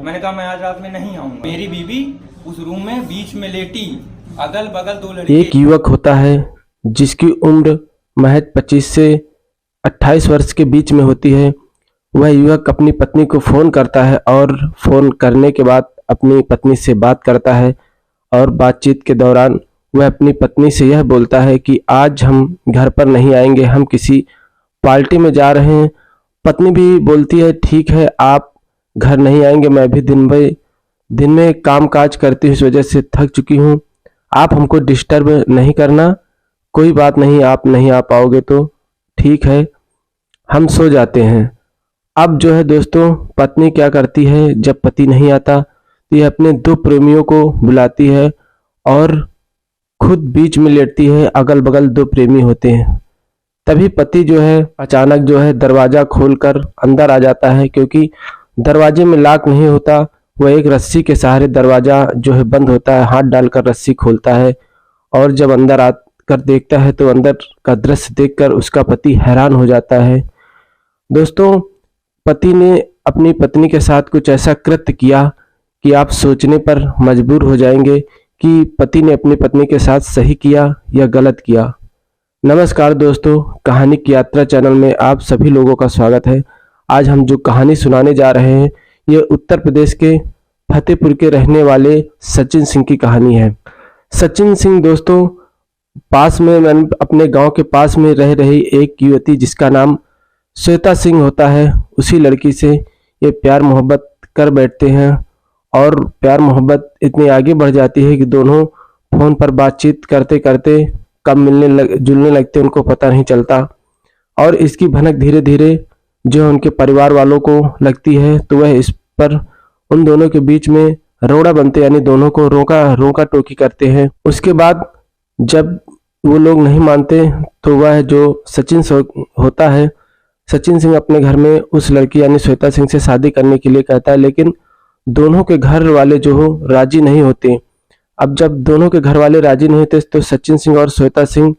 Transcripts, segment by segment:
मैंने कहा मैं आज रात में नहीं आऊंगा। मेरी बीवी उस रूम में बीच में लेटी, अगल बगल 2 लड़के। एक युवक होता है जिसकी उम्र महज 25 से 28 वर्ष के बीच में होती है। वह युवक अपनी पत्नी को फ़ोन करता है और फ़ोन करने के बाद अपनी पत्नी से बात करता है और बातचीत के दौरान वह अपनी पत्नी से यह बोलता है कि आज हम घर पर नहीं आएंगे, हम किसी पार्टी में जा रहे हैं। पत्नी भी बोलती है ठीक है, आप घर नहीं आएंगे, मैं भी दिन में काम काज करती हूँ, इस वजह से थक चुकी हूँ, आप हमको डिस्टर्ब नहीं करना, कोई बात नहीं, आप नहीं आ पाओगे तो ठीक है, हम सो जाते हैं। अब जो है दोस्तों, पत्नी क्या करती है, जब पति नहीं आता तो ये अपने 2 प्रेमियों को बुलाती है और खुद बीच में लेटती है, अगल बगल 2 प्रेमी होते हैं। तभी पति जो है अचानक जो है दरवाज़ा खोलकर अंदर आ जाता है, क्योंकि दरवाजे में लॉक नहीं होता। वह एक रस्सी के सहारे दरवाज़ा जो है बंद होता है, हाथ डालकर रस्सी खोलता है और जब अंदर आकर देखता है तो अंदर का दृश्य देखकर उसका पति हैरान हो जाता है। दोस्तों, पति ने अपनी पत्नी के साथ कुछ ऐसा कृत्य किया कि आप सोचने पर मजबूर हो जाएंगे कि पति ने अपनी पत्नी के साथ सही किया या गलत किया। नमस्कार दोस्तों, कहानी की यात्रा चैनल में आप सभी लोगों का स्वागत है। आज हम जो कहानी सुनाने जा रहे हैं ये उत्तर प्रदेश के फतेहपुर के रहने वाले सचिन सिंह की कहानी है। सचिन सिंह दोस्तों, पास में मैंने अपने गांव के पास में रह रही एक युवती जिसका नाम श्वेता सिंह होता है, उसी लड़की से ये प्यार मोहब्बत कर बैठते हैं और प्यार मोहब्बत इतनी आगे बढ़ जाती है कि दोनों फ़ोन पर बातचीत करते करते कब जुलने लगते उनको पता नहीं चलता। और इसकी भनक धीरे धीरे जो उनके परिवार वालों को लगती है तो वह इस पर उन दोनों के बीच में रोड़ा बनते, यानी दोनों को रोका टोकी करते हैं। उसके बाद जब वो लोग नहीं मानते तो वह जो सचिन होता है, सचिन सिंह अपने घर में उस लड़की यानी श्वेता सिंह से शादी करने के लिए कहता है, लेकिन दोनों के घर वाले जो हो राजी नहीं होते। अब जब दोनों के घर वाले राजी नहीं थे तो सचिन सिंह और श्वेता सिंह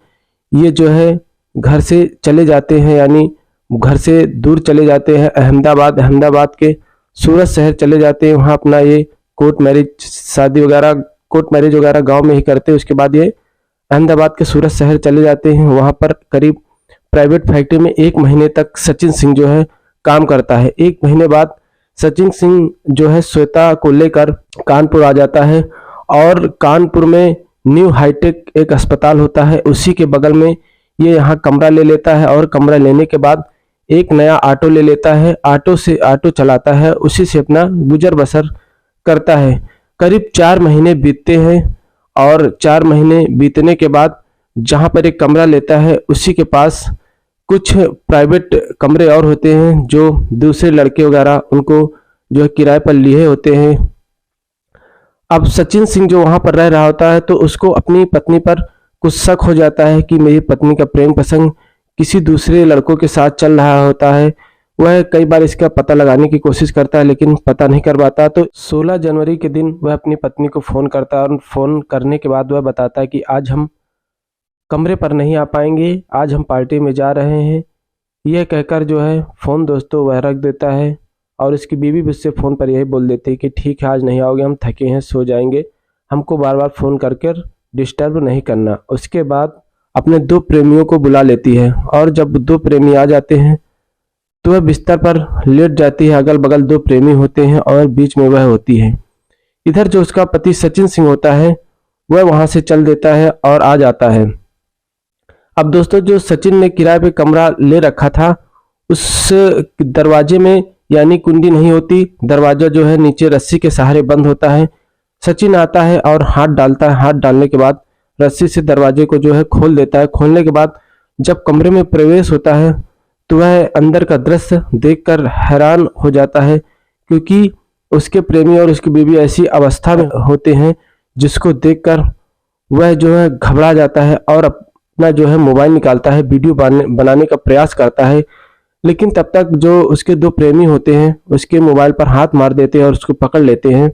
ये जो है घर से चले जाते हैं, यानी घर से दूर चले जाते हैं अहमदाबाद के सूरत शहर चले जाते हैं। वहाँ अपना ये कोर्ट मैरिज वगैरह गांव में ही करते हैं। उसके बाद ये अहमदाबाद के सूरत शहर चले जाते हैं। वहाँ पर करीब प्राइवेट फैक्ट्री में 1 महीने तक सचिन सिंह जो है काम करता है। 1 महीने बाद सचिन सिंह जो है श्वेता को लेकर कानपुर आ जाता है और कानपुर में न्यू हाईटेक एक अस्पताल होता है, उसी के बगल में ये यहाँ कमरा ले लेता है और कमरा लेने के बाद एक नया ऑटो ले लेता है। ऑटो चलाता है, उसी से अपना गुजर बसर करता है। करीब 4 महीने बीतते हैं और 4 महीने बीतने के बाद जहाँ पर एक कमरा लेता है उसी के पास कुछ प्राइवेट कमरे और होते हैं जो दूसरे लड़के वगैरह उनको जो है किराए पर लिए होते हैं। अब सचिन सिंह जो वहाँ पर रह रहा होता है तो उसको अपनी पत्नी पर कुछ शक हो जाता है कि मेरी पत्नी का प्रेम प्रसंग किसी दूसरे लड़कों के साथ चल रहा होता है। वह कई बार इसका पता लगाने की कोशिश करता है लेकिन पता नहीं कर पाता। तो 16 जनवरी के दिन वह अपनी पत्नी को फ़ोन करता है और फ़ोन करने के बाद वह बताता है कि आज हम कमरे पर नहीं आ पाएंगे, आज हम पार्टी में जा रहे हैं। यह कहकर जो है फ़ोन दोस्तों वह रख देता है और इसकी बीवी भी उससे फ़ोन पर यही बोल देती है कि ठीक है, आज नहीं आओगे, हम थके हैं, सो जाएंगे, हमको बार बार फ़ोन करके डिस्टर्ब नहीं करना। उसके बाद अपने 2 प्रेमियों को बुला लेती है और जब 2 प्रेमी आ जाते हैं तो वह बिस्तर पर लेट जाती है। अगल बगल 2 प्रेमी होते हैं और बीच में वह होती है। इधर जो उसका पति सचिन सिंह होता है वह वहाँ से चल देता है और आ जाता है। अब दोस्तों, जो सचिन ने किराए पे कमरा ले रखा था उस दरवाजे में यानी कुंडी नहीं होती, दरवाजा जो है नीचे रस्सी के सहारे बंद होता है। सचिन आता है और हाथ डालता है, हाथ डालने के बाद रस्सी से दरवाजे को जो है खोल देता है। खोलने के बाद जब कमरे में प्रवेश होता है तो वह अंदर का दृश्य देखकर हैरान हो जाता है, क्योंककि उसके प्रेमी और उसकी बीवी ऐसी अवस्था में होते हैं जिसको देखकर वह जो है घबरा जाता है और अपना जो है मोबाइल निकालता है, वीडियो बनाने का प्रयास करता है। लेकिन तब तक जो उसके 2 प्रेमी होते हैं उसके मोबाइल पर हाथ मार देते हैं और उसको पकड़ लेते हैं,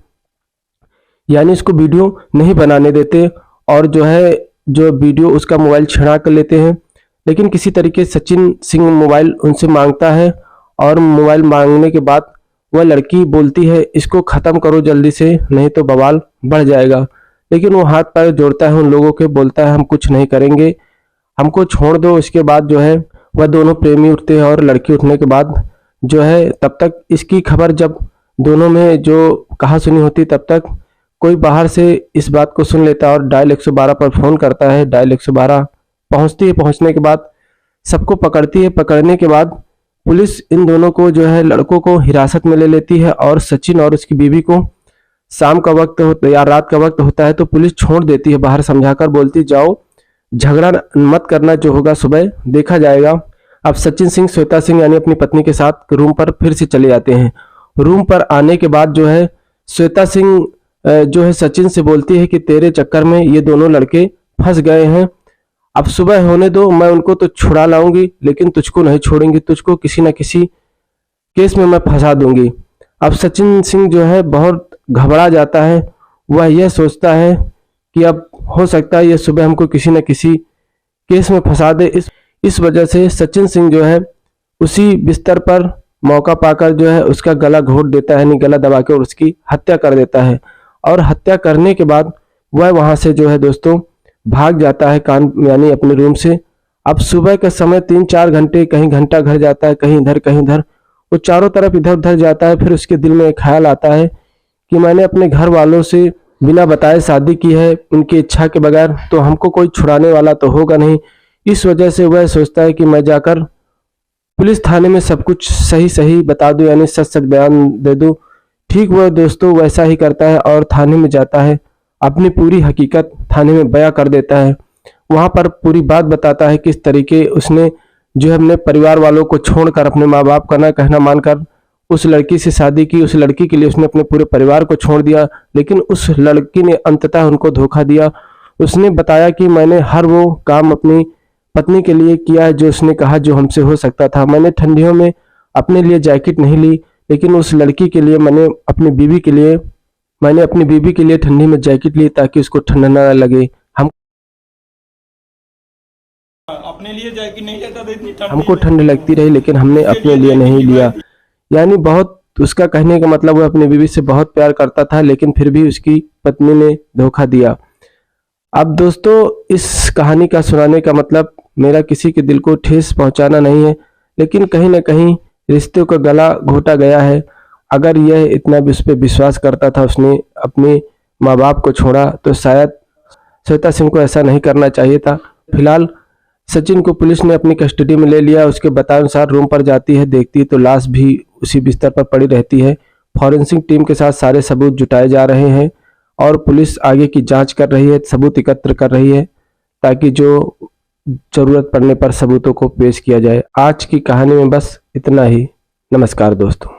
यानी उसको वीडियो नहीं बनाने देते और जो है जो वीडियो उसका मोबाइल छिड़ा कर लेते हैं। लेकिन किसी तरीके सचिन सिंह मोबाइल उनसे मांगता है और मोबाइल मांगने के बाद वह लड़की बोलती है इसको ख़त्म करो जल्दी से, नहीं तो बवाल बढ़ जाएगा। लेकिन वो हाथ पैर जोड़ता है उन लोगों के, बोलता है हम कुछ नहीं करेंगे, हमको छोड़ दो। इसके बाद जो है वह दोनों प्रेमी उठते हैं और लड़की उठने के बाद जो है, तब तक इसकी खबर जब दोनों में जो कहा सुनी होती, तब तक कोई बाहर से इस बात को सुन लेता है और डायल 112 पर फ़ोन करता है। डायल 112 पहुंचती है, पहुंचने के बाद सबको पकड़ती है। पकड़ने के बाद पुलिस इन दोनों को जो है, लड़कों को हिरासत में ले लेती है और सचिन और उसकी बीवी को शाम का वक्त होता या रात का वक्त होता है तो पुलिस छोड़ देती है बाहर, समझाकर बोलती जाओ झगड़ा मत करना, जो होगा सुबह देखा जाएगा। अब सचिन सिंह श्वेता सिंह यानी अपनी पत्नी के साथ रूम पर फिर से चले जाते हैं। रूम पर आने के बाद जो है श्वेता सिंह जो है सचिन से बोलती है कि तेरे चक्कर में ये दोनों लड़के फंस गए हैं, अब सुबह होने दो, मैं उनको तो छुड़ा लाऊंगी लेकिन तुझको नहीं छोड़ेंगी, तुझको किसी न किसी केस में मैं फंसा दूंगी। अब सचिन सिंह जो है बहुत घबरा जाता है, वह यह सोचता है कि अब हो सकता है ये सुबह हमको किसी न किसी केस में फंसा दे। इस वजह से सचिन सिंह जो है उसी बिस्तर पर मौका पाकर जो है उसका गला घोट देता है, यानी गला दबा के, और उसकी हत्या कर देता है। और हत्या करने के बाद वह वहां से जो है दोस्तों भाग जाता है यानी अपने रूम से। अब सुबह के समय 3-4 घंटे, कहीं घंटा घर जाता है, कहीं इधर कहीं उधर, वो चारों तरफ इधर उधर जाता है। फिर उसके दिल में एक ख्याल आता है कि मैंने अपने घर वालों से बिना बताए शादी की है, उनकी इच्छा के बगैर, तो हमको कोई छुड़ाने वाला तो होगा नहीं। इस वजह से वह सोचता है कि मैं जाकर पुलिस थाने में सब कुछ सही सही बता दूं, यानी सच सच बयान दे दूं। ठीक वह दोस्तों वैसा ही करता है और थाने में जाता है, अपनी पूरी हकीकत थाने में बयां कर देता है। वहां पर पूरी बात बताता है किस तरीके उसने जो है अपने परिवार वालों को छोड़कर, अपने माँ बाप का ना कहना मानकर उस लड़की से शादी की। उस लड़की के लिए उसने अपने पूरे परिवार को छोड़ दिया, लेकिन उस लड़की ने अंततः उनको धोखा दिया। उसने बताया कि मैंने हर वो काम अपनी पत्नी के लिए किया है जो उसने कहा जो हमसे हो सकता था। मैंने ठंडियों में अपने लिए जैकेट नहीं ली, लेकिन उस लड़की के लिए मैंने अपनी बीवी के लिए ठंडी में जैकेट ली ताकि उसको ठंडा ना लगे। अपने लिए जैकेट नहीं लेता था, इतनी ठंडी हमको ठंड लगती रही लेकिन हमने अपने लिए नहीं लिया। यानी बहुत, उसका कहने का मतलब वो अपनी बीवी से बहुत प्यार करता था, लेकिन फिर भी उसकी पत्नी ने धोखा दिया। अब दोस्तों इस कहानी का सुनाने का मतलब मेरा किसी के दिल को ठेस पहुंचाना नहीं है, लेकिन कहीं ना कहीं रिश्ते का गला घोटा गया है। अगर यह इतना भी उस पर विश्वास करता था, उसने अपने माँ बाप को छोड़ा, तो शायद श्वेता सिंह को ऐसा नहीं करना चाहिए था। फिलहाल सचिन को पुलिस ने अपनी कस्टडी में ले लिया। उसके बताए अनुसार रूम पर जाती है, देखती है तो लाश भी उसी बिस्तर पर पड़ी रहती है। फॉरेंसिक टीम के साथ सारे सबूत जुटाए जा रहे हैं और पुलिस आगे की जांच कर रही है, सबूत एकत्र कर रही है ताकि जो जरूरत पड़ने पर सबूतों को पेश किया जाए। आज की कहानी में बस इतना ही। नमस्कार दोस्तों।